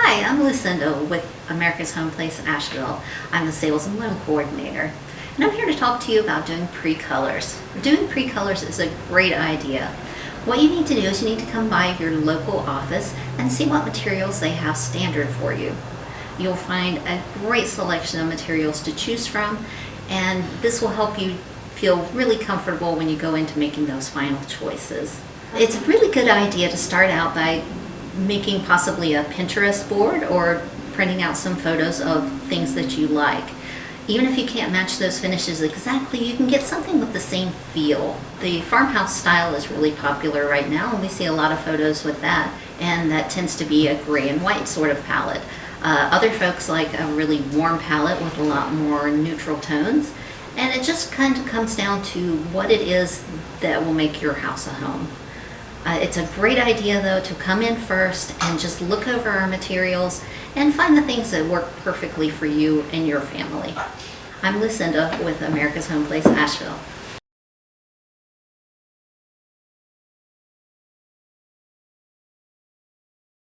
Hi, I'm Lucinda with America's Home Place Asheville. I'm the Sales and Loan Coordinator. And I'm here to talk to you about doing pre-colors. Doing pre-colors is a great idea. What you need to do is you need to come by your local office and see what materials they have standard for you. You'll find a great selection of materials to choose from, and this will help you feel really comfortable when you go into making those final choices. It's a really good idea to start out by making possibly a Pinterest board or printing out some photos of things that you like. Even if you can't match those finishes exactly, you can get something with the same feel. The farmhouse style is really popular right now, and we see a lot of photos with that, and that tends to be a gray and white sort of palette. Other folks like a really warm palette with a lot more neutral tones, and it just kind of comes down to what it is that will make your house a home. It's a great idea though to come in first and just look over our materials and find the things that work perfectly for you and your family. I'm Lucinda with America's Home Place Asheville.